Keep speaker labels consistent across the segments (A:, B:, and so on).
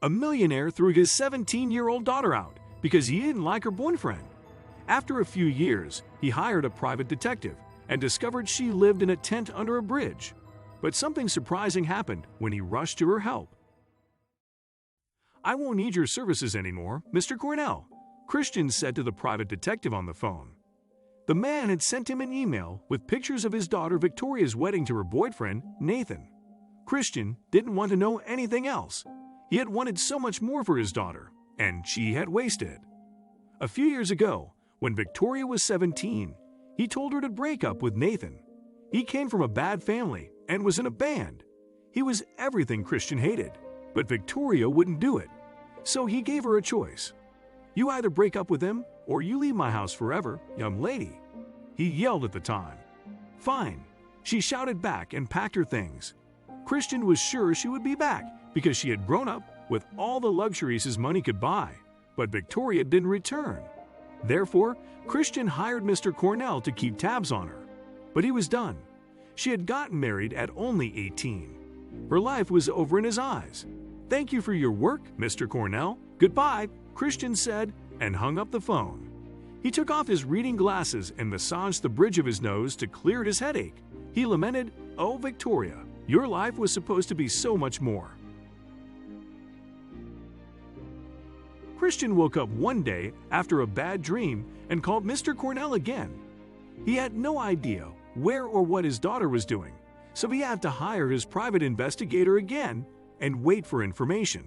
A: A millionaire threw his 17-year-old daughter out because he didn't like her boyfriend. After a few years, he hired a private detective and discovered she lived in a tent under a bridge. But something surprising happened when he rushed to her help. "I won't need your services anymore, Mr. Cornell," Christian said to the private detective on the phone. The man had sent him an email with pictures of his daughter Victoria's wedding to her boyfriend, Nathan. Christian didn't want to know anything else. He had wanted so much more for his daughter, and she had wasted it. A few years ago, when Victoria was 17, he told her to break up with Nathan. He came from a bad family and was in a band. He was everything Christian hated, but Victoria wouldn't do it. So he gave her a choice. "You either break up with him or you leave my house forever, young lady," he yelled at the time. "Fine," she shouted back and packed her things. Christian was sure she would be back because she had grown up with all the luxuries his money could buy, but Victoria didn't return. Therefore, Christian hired Mr. Cornell to keep tabs on her. But he was done. She had gotten married at only 18. Her life was over in his eyes. "Thank you for your work, Mr. Cornell. Goodbye," Christian said, and hung up the phone. He took off his reading glasses and massaged the bridge of his nose to clear his headache. He lamented, "Oh, Victoria, your life was supposed to be so much more." Christian woke up one day after a bad dream and called Mr. Cornell again. He had no idea where or what his daughter was doing, so he had to hire his private investigator again and wait for information.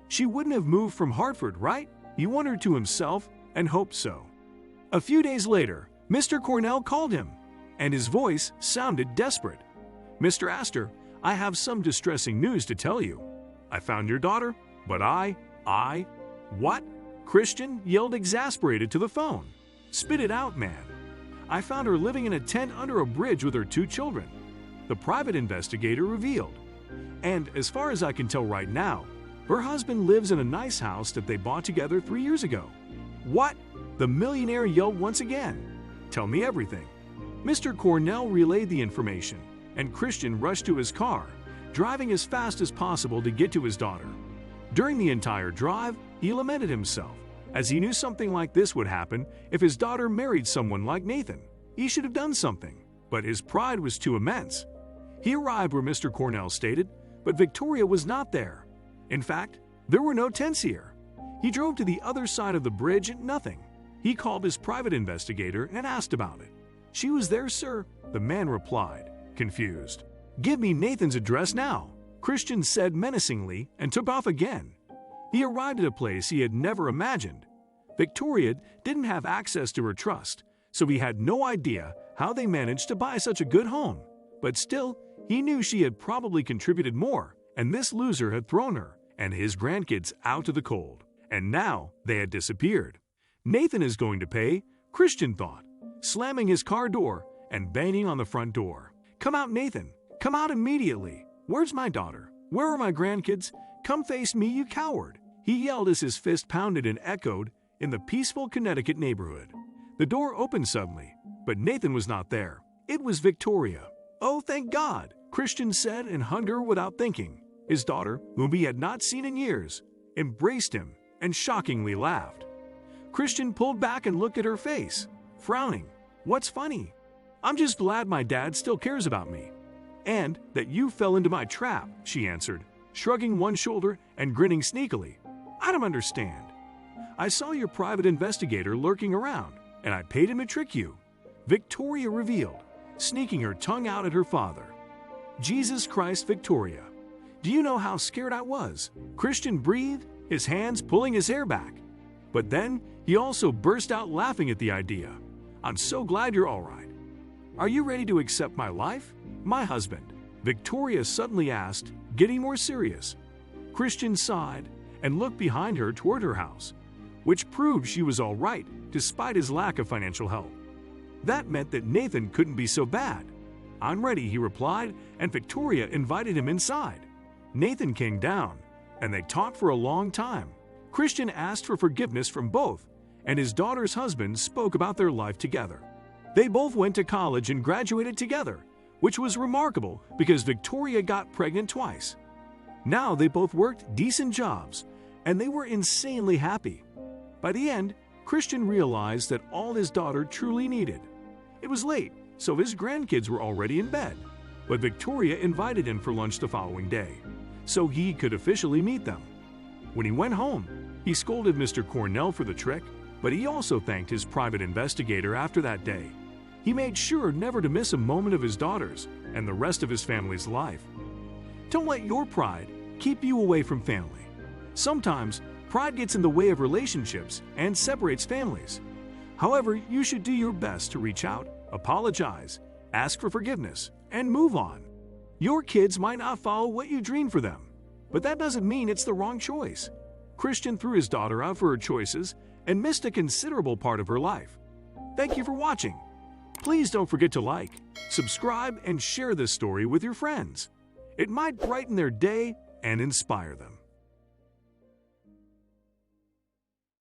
A: She wouldn't have moved from Hartford, right? He wondered to himself and hoped so. A few days later, Mr. Cornell called him, and his voice sounded desperate. "Mr. Astor, I have some distressing news to tell you. I found your daughter, but What?" Christian yelled, exasperated, to the phone. "Spit it out, man. I found her living in a tent under a bridge with her 2 children," the private investigator revealed. "And as far as I can tell right now, her husband lives in a nice house that they bought together 3 years ago." "What?" the millionaire yelled once again. "Tell me everything." Mr. Cornell relayed the information, and Christian rushed to his car, driving as fast as possible to get to his daughter. During the entire drive, he lamented himself, as he knew something like this would happen if his daughter married someone like Nathan. He should have done something, but his pride was too immense. He arrived where Mr. Cornell stated, but Victoria was not there. In fact, there were no tents here. He drove to the other side of the bridge and nothing. He called his private investigator and asked about it. "She was there, sir," the man replied, confused. "Give me Nathan's address now," Christian said menacingly and took off again. He arrived at a place he had never imagined. Victoria didn't have access to her trust, so he had no idea how they managed to buy such a good home. But still, he knew she had probably contributed more, and this loser had thrown her and his grandkids out to the cold. And now they had disappeared. Nathan is going to pay, Christian thought, slamming his car door and banging on the front door. "Come out, Nathan. Come out immediately. Where's my daughter? Where are my grandkids? Come face me, you coward," he yelled as his fist pounded and echoed in the peaceful Connecticut neighborhood. The door opened suddenly, but Nathan was not there. It was Victoria. "Oh, thank God," Christian said and hugged her without thinking. His daughter, whom he had not seen in years, embraced him and shockingly laughed. Christian pulled back and looked at her face, frowning. "What's funny?" "I'm just glad my dad still cares about me. And that you fell into my trap," she answered, shrugging one shoulder and grinning sneakily. "I don't understand. I saw your private investigator lurking around, and I paid him to trick you," Victoria revealed, sneaking her tongue out at her father. "Jesus Christ, Victoria. Do you know how scared I was?" Christian breathed, his hands pulling his hair back. But then he also burst out laughing at the idea. "I'm so glad you're all right. Are you ready to accept my life? My husband?" Victoria suddenly asked, getting more serious. Christian sighed and looked behind her toward her house, which proved she was all right despite his lack of financial help. That meant that Nathan couldn't be so bad. "I'm ready," he replied, and Victoria invited him inside. Nathan came down, and they talked for a long time. Christian asked for forgiveness from both, and his daughter's husband spoke about their life together. They both went to college and graduated together, which was remarkable because Victoria got pregnant twice. Now they both worked decent jobs, and they were insanely happy. By the end, Christian realized that all his daughter truly needed. It was late, so his grandkids were already in bed, but Victoria invited him for lunch the following day, so he could officially meet them. When he went home, he scolded Mr. Cornell for the trick, but he also thanked his private investigator after that day. He made sure never to miss a moment of his daughter's and the rest of his family's life. Don't let your pride keep you away from family. Sometimes, pride gets in the way of relationships and separates families. However, you should do your best to reach out, apologize, ask for forgiveness, and move on. Your kids might not follow what you dreamed for them, but that doesn't mean it's the wrong choice. Christian threw his daughter out for her choices and missed a considerable part of her life. Thank you for watching. Please don't forget to like, subscribe, and share this story with your friends. It might brighten their day and inspire them.